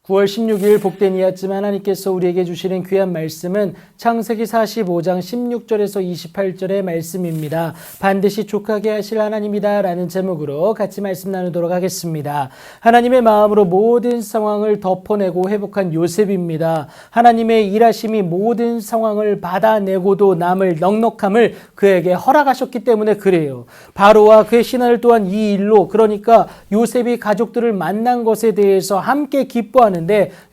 9월 16일 복된 이 아침 하나님께서 우리에게 주시는 귀한 말씀은 창세기 45장 16절에서 28절의 말씀입니다. 반드시 족하게 하실 하나님이다 라는 제목으로 같이 말씀 나누도록 하겠습니다. 하나님의 마음으로 모든 상황을 덮어내고 회복한 요셉입니다. 하나님의 일하심이 모든 상황을 받아내고도 남을 넉넉함을 그에게 허락하셨기 때문에 그래요. 바로와 그의 신하들 또한 이 일로, 그러니까 요셉이 가족들을 만난 것에 대해서 함께 기뻐하는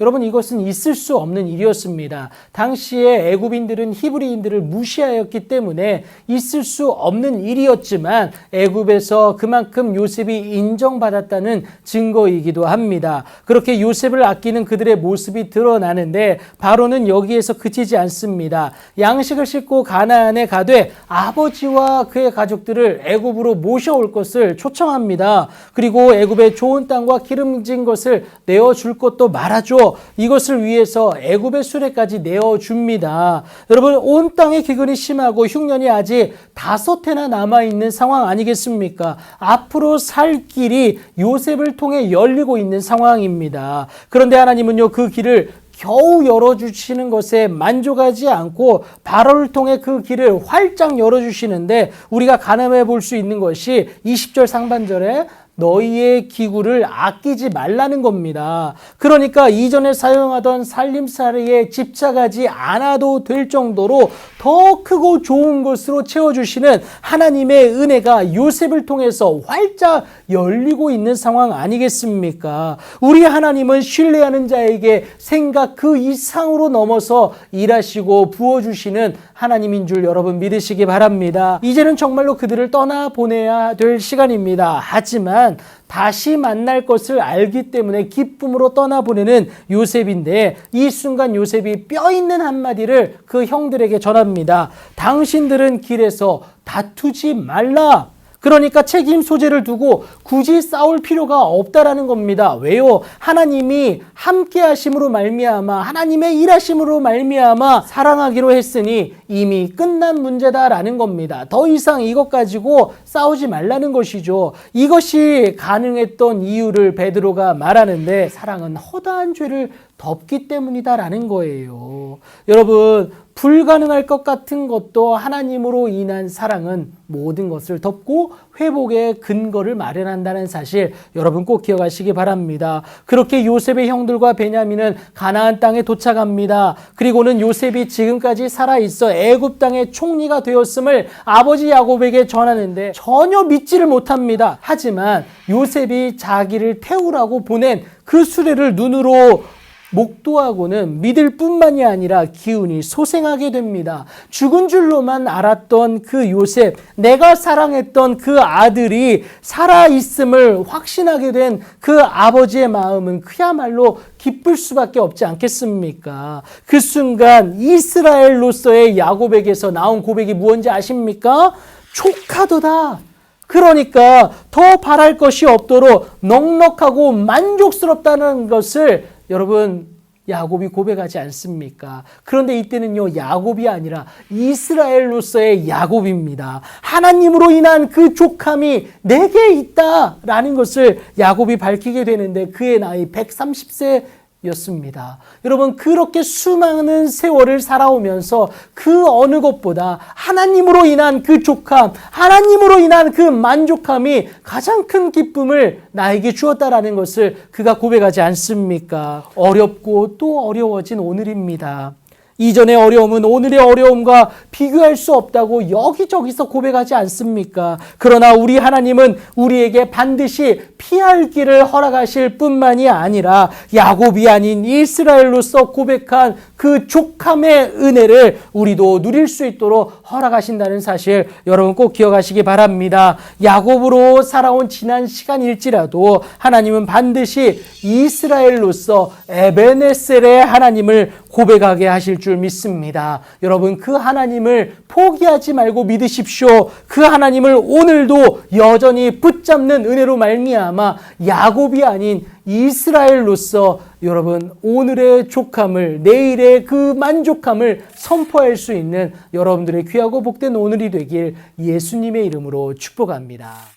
여러분, 이것은 있을 수 없는 일이었습니다. 당시에 애굽인들은 히브리인들을 무시하였기 때문에 있을 수 없는 일이었지만 애굽에서 그만큼 요셉이 인정받았다는 증거이기도 합니다. 그렇게 요셉을 아끼는 그들의 모습이 드러나는데 바로는 여기에서 그치지 않습니다. 양식을 싣고 가나안에 가되 아버지와 그의 가족들을 애굽으로 모셔올 것을 초청합니다. 그리고 애굽의 좋은 땅과 기름진 것을 내어줄 것도 말하죠. 이것을 위해서 애굽의 수레까지 내어줍니다. 여러분, 온 땅의 기근이 심하고 흉년이 아직 5해나 남아있는 상황 아니겠습니까? 앞으로 살 길이 요셉을 통해 열리고 있는 상황입니다. 그런데 하나님은요, 그 길을 겨우 열어주시는 것에 만족하지 않고 바로를 통해 그 길을 활짝 열어주시는데 우리가 가늠해 볼 수 있는 것이 20절 상반절에 너희의 기구를 아끼지 말라는 겁니다. 그러니까 이전에 사용하던 살림살이에 집착하지 않아도 될 정도로 더 크고 좋은 것으로 채워주시는 하나님의 은혜가 요셉을 통해서 활짝 열리고 있는 상황 아니겠습니까? 우리 하나님은 신뢰하는 자에게 생각 그 이상으로 넘어서 일하시고 부어주시는 하나님인 줄 여러분 믿으시기 바랍니다. 이제는 정말로 그들을 떠나보내야 될 시간입니다. 하지만 다시 만날 것을 알기 때문에 기쁨으로 떠나보내는 요셉인데 이 순간 요셉이 뼈 있는 한마디를 그 형들에게 전합니다. 당신들은 길에서 다투지 말라. 그러니까 책임 소재를 두고 굳이 싸울 필요가 없다라는 겁니다. 왜요? 하나님이 함께 하심으로 말미암아, 하나님의 일하심으로 말미암아 사랑하기로 했으니 이미 끝난 문제다라는 겁니다. 더 이상 이것 가지고 싸우지 말라는 것이죠. 이것이 가능했던 이유를 베드로가 말하는데 사랑은 허다한 죄를 덮기 때문이다라는 거예요. 여러분, 불가능할 것 같은 것도 하나님으로 인한 사랑은 모든 것을 덮고 회복의 근거를 마련한다는 사실 여러분 꼭 기억하시기 바랍니다. 그렇게 요셉의 형들과 베냐민은 가나안 땅에 도착합니다. 그리고는 요셉이 지금까지 살아있어 애굽 땅의 총리가 되었음을 아버지 야곱에게 전하는데 전혀 믿지를 못합니다. 하지만 요셉이 자기를 태우라고 보낸 그 수레를 눈으로 목도하고는 믿을 뿐만이 아니라 기운이 솟행하게 됩니다. 죽은 줄로만 알았던 그 요셉, 내가 사랑했던 그 아들이 살아있음을 확신하게 된 그 아버지의 마음은 그야말로 기쁠 수밖에 없지 않겠습니까? 그 순간 이스라엘로서의 야곱에게서 나온 고백이 무엇인지 아십니까? 족하도다. 그러니까 더 바랄 것이 없도록 넉넉하고 만족스럽다는 것을 여러분 야곱이 고백하지 않습니까? 그런데 이때는요, 야곱이 아니라 이스라엘로서의 야곱입니다. 하나님으로 인한 그 족함이 내게 있다라는 것을 야곱이 밝히게 되는데 그의 나이 130세 였습니다. 여러분, 그렇게 수많은 세월을 살아오면서 그 어느 것보다 하나님으로 인한 그 족함, 하나님으로 인한 그 만족함이 가장 큰 기쁨을 나에게 주었다라는 것을 그가 고백하지 않습니까? 어렵고 또 어려워진 오늘입니다. 이전의 어려움은 오늘의 어려움과 비교할 수 없다고 여기저기서 고백하지 않습니까? 그러나 우리 하나님은 우리에게 반드시 피할 길을 허락하실 뿐만이 아니라 야곱이 아닌 이스라엘로서 고백한 그 족함의 은혜를 우리도 누릴 수 있도록 허락하신다는 사실 여러분 꼭 기억하시기 바랍니다. 야곱으로 살아온 지난 시간일지라도 하나님은 반드시 이스라엘로서 에베네셀의 하나님을 고백하게 하실 줄 믿습니다. 여러분, 그 하나님을 포기하지 말고 믿으십시오. 그 하나님을 오늘도 여전히 붙잡는 은혜로 말미암아 야곱이 아닌 이스라엘로서 여러분 오늘의 족함을, 내일의 그 만족함을 선포할 수 있는 여러분들의 귀하고 복된 오늘이 되길 예수님의 이름으로 축복합니다.